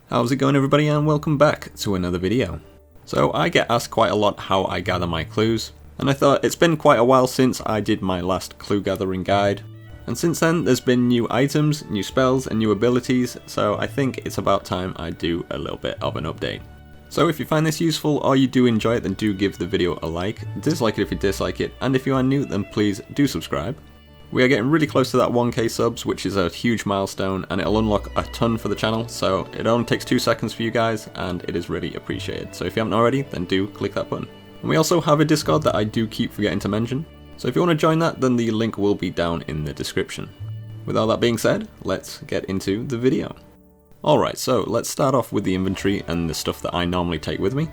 How's it going, everybody, and welcome back to another video. So I get asked quite a lot how I gather my clues, and I thought it's been quite a while since I did my last clue gathering guide, and since then there's been new items, new spells and new abilities, so I think it's about time I do a little bit of an update. So if you find this useful or you do enjoy it, then do give the video a like, dislike it if you dislike it, and if you are new then please do subscribe. We are getting really close to that 1k subs, which is a huge milestone, and it'll unlock a ton for the channel, so it only takes 2 seconds for you guys, and it is really appreciated. So if you haven't already, then do click that button. And we also have a Discord that I do keep forgetting to mention, so if you want to join that, then the link will be down in the description. With all that being said, let's get into the video. Alright, so let's start off with the inventory and the stuff that I normally take with me.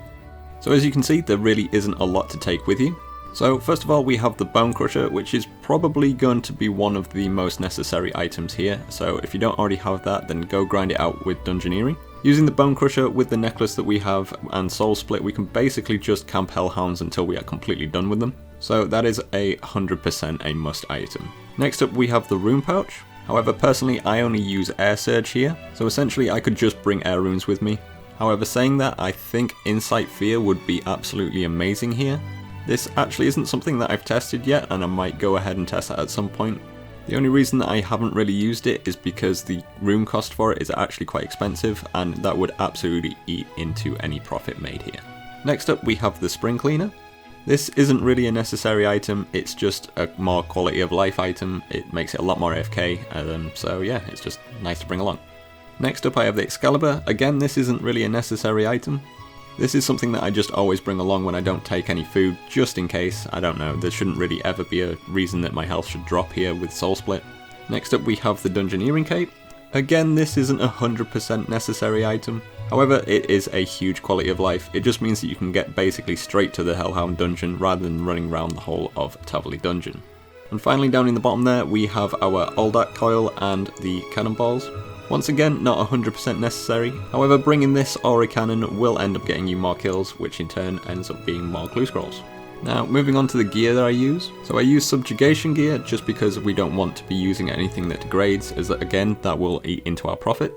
So as you can see, there really isn't a lot to take with you. So first of all, we have the Bone Crusher, which is probably going to be one of the most necessary items here, so if you don't already have that, then go grind it out with Dungeoneering. Using the Bone Crusher with the necklace that we have and Soul Split, we can basically just camp Hellhounds until we are completely done with them, so that is 100% a must item. Next up we have the Rune Pouch. However, personally I only use Air Surge here, so essentially I could just bring air runes with me. However, saying that, I think Insight Fear would be absolutely amazing here. This actually isn't something that I've tested yet, and I might go ahead and test that at some point. The only reason that I haven't really used it is because the rune cost for it is actually quite expensive, and that would absolutely eat into any profit made here. Next up we have the Spring Cleaner. This isn't really a necessary item, it's just a more quality of life item. It makes it a lot more AFK, so yeah, it's just nice to bring along. Next up I have the Excalibur. Again, this isn't really a necessary item. This is something that I just always bring along when I don't take any food, just in case. I don't know, there shouldn't really ever be a reason that my health should drop here with Soul Split. Next up we have the Dungeoneering Cape. Again, this isn't a 100% necessary item. However, it is a huge quality of life. It just means that you can get basically straight to the Hellhound dungeon rather than running around the whole of Taverley dungeon. And finally, down in the bottom there, we have our Aldak Coil and the Cannonballs. Once again, not 100% necessary, however bringing this or a cannon will end up getting you more kills, which in turn ends up being more clue scrolls. Now moving on to the gear that I use. So I use subjugation gear just because we don't want to be using anything that degrades, as again that will eat into our profit.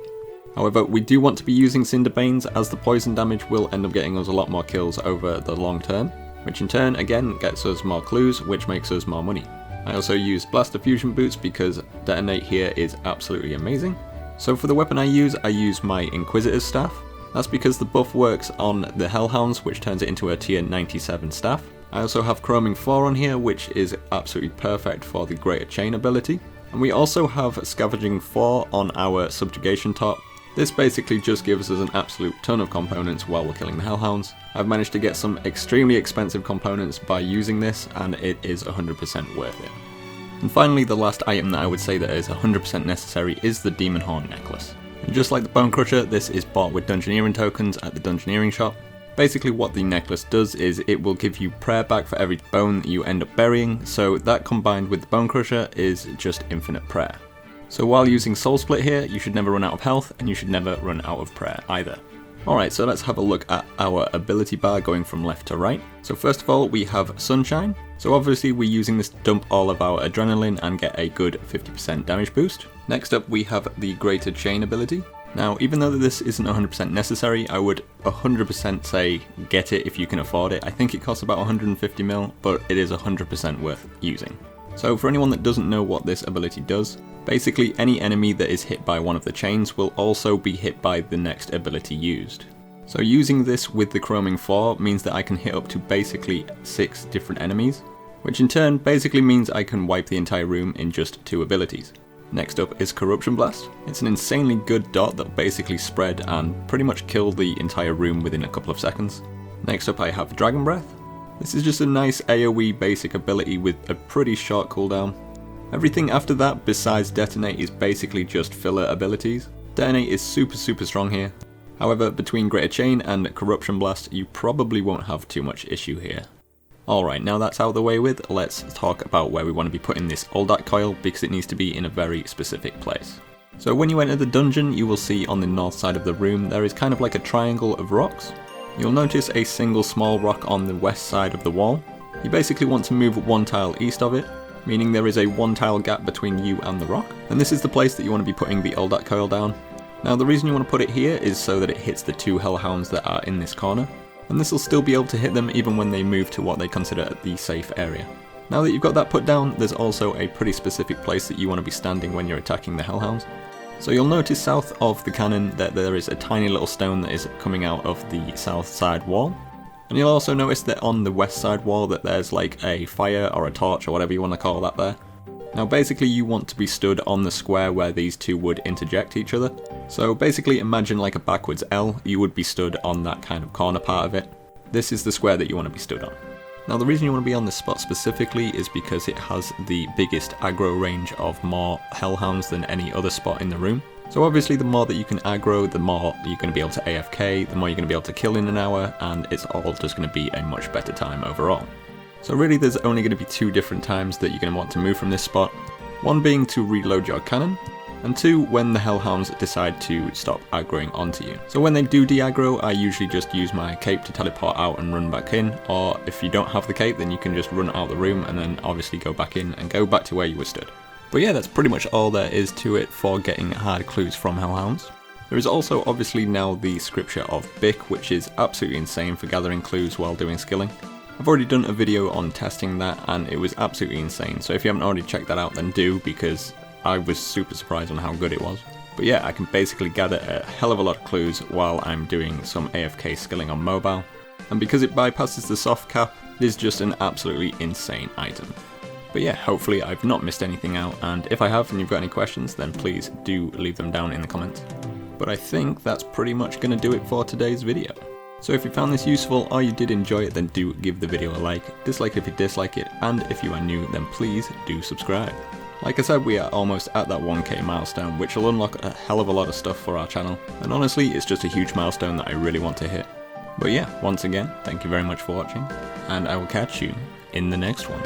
However, we do want to be using Cinderbanes, as the poison damage will end up getting us a lot more kills over the long term, which in turn again gets us more clues, which makes us more money. I also use Blaster Fusion Boots because Detonate here is absolutely amazing. So for the weapon I use my Inquisitor's Staff. That's because the buff works on the Hellhounds, which turns it into a tier 97 staff. I also have Chroming 4 on here, which is absolutely perfect for the Greater Chain ability. And we also have Scavenging 4 on our Subjugation top. This basically just gives us an absolute ton of components while we're killing the Hellhounds. I've managed to get some extremely expensive components by using this, and it is 100% worth it. And finally, the last item that I would say that is 100% necessary is the Demon Horn Necklace. And just like the Bone Crusher, this is bought with Dungeoneering tokens at the Dungeoneering shop. Basically what the necklace does is it will give you prayer back for every bone that you end up burying, so that combined with the Bone Crusher is just infinite prayer. So while using Soul Split here, you should never run out of health, and you should never run out of prayer either. Alright, so let's have a look at our ability bar going from left to right. So first of all, we have Sunshine. So obviously we're using this to dump all of our adrenaline and get a good 50% damage boost. Next up we have the Greater Chain ability. Now even though this isn't 100% necessary, I would 100% say get it if you can afford it. I think it costs about 150 mil, but it is 100% worth using. So for anyone that doesn't know what this ability does, basically any enemy that is hit by one of the chains will also be hit by the next ability used. So using this with the Chroming 4 means that I can hit up to basically 6 different enemies, which in turn basically means I can wipe the entire room in just 2 abilities. Next up is Corruption Blast. It's an insanely good dot that basically spread and pretty much killed the entire room within a couple of seconds. Next up I have Dragon Breath. This is just a nice AoE basic ability with a pretty short cooldown. Everything after that besides Detonate is basically just filler abilities. Detonate is super strong here. However, between Greater Chain and Corruption Blast, you probably won't have too much issue here. Alright, now that's out of the way with, let's talk about where we want to be putting this Aldak Coil, because it needs to be in a very specific place. So when you enter the dungeon, you will see on the north side of the room there is kind of like a triangle of rocks. You'll notice a single small rock on the west side of the wall. You basically want to move 1 tile east of it, meaning there is a 1 tile gap between you and the rock, and this is the place that you want to be putting the Aldak Coil down. Now the reason you want to put it here is so that it hits the 2 hellhounds that are in this corner, and this will still be able to hit them even when they move to what they consider the safe area. Now that you've got that put down, there's also a pretty specific place that you want to be standing when you're attacking the hellhounds. So you'll notice south of the cannon that there is a tiny little stone that is coming out of the south side wall. And you'll also notice that on the west side wall that there's like a fire or a torch or whatever you want to call that there. Now basically you want to be stood on the square where these two would interject each other. So basically imagine like a backwards L, you would be stood on that kind of corner part of it. This is the square that you want to be stood on. Now the reason you want to be on this spot specifically is because it has the biggest aggro range of more hellhounds than any other spot in the room. So obviously the more that you can aggro, the more you're going to be able to AFK, the more you're going to be able to kill in an hour, and it's all just going to be a much better time overall. So really there's only going to be 2 different times that you're going to want to move from this spot. One being to reload your cannon, and 2 when the hellhounds decide to stop aggroing onto you. So when they do de-aggro, I usually just use my cape to teleport out and run back in, or if you don't have the cape then you can just run out the room and then obviously go back in and go back to where you were stood. But yeah, that's pretty much all there is to it for getting hard clues from hellhounds. There is also obviously now the scripture of Bic, which is absolutely insane for gathering clues while doing skilling. I've already done a video on testing that and it was absolutely insane, so if you haven't already checked that out then do, because I was super surprised on how good it was. But yeah, I can basically gather a hell of a lot of clues while I'm doing some AFK skilling on mobile, and because it bypasses the soft cap, it is just an absolutely insane item. But yeah, hopefully I've not missed anything out, and if I have and you've got any questions then please do leave them down in the comments. But I think that's pretty much going to do it for today's video. So if you found this useful or you did enjoy it then do give the video a like, dislike if you dislike it, and if you are new then please do subscribe. Like I said, we are almost at that 1k milestone, which will unlock a hell of a lot of stuff for our channel, and honestly it's just a huge milestone that I really want to hit. But yeah, once again, thank you very much for watching, and I will catch you in the next one.